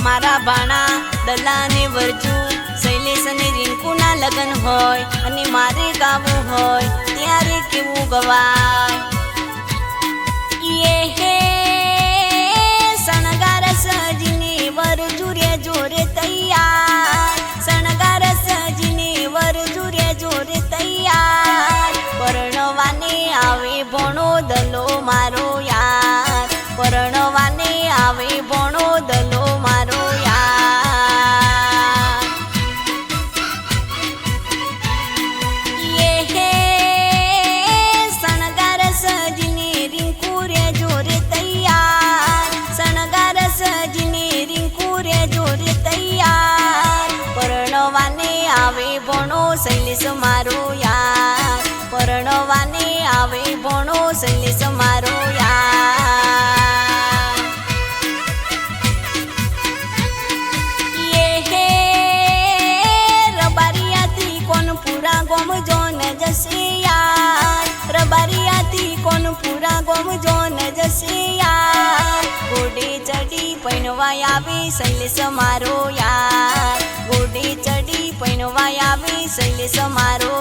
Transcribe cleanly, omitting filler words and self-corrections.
मारा भाणा दला ने वरजू शैलेश ने रिंकू ना लगन होय अने मारे गावू होय त्यारे केवू गवाय ये हे शणगार सजीने वरजू रे जोरे तैयार शणगार सजीने वरजू रे जोरे तैयार परणवाने आवे भणो दलो मारो यार परणवाने आवे भणो दलो मारो यार ये हे शणगार सजीने रिंकू रे जोरे तैयार शणगार सजीने रिंकू रे जोरे तैयार परणवाने आवे भणो शैलेश मारो यार परणवाने आवे भणो शैलेश मारो यार ये हे रबारियाथी कोण पूरा गोम जोन जसे यार रबारियाथी कोण पूरा गोम जोन जसे यार घोडे चढ़ी पैणवा आवे शैलेश मारो यार घोडे चढ़ी पैणवा आवे शैलेश मारो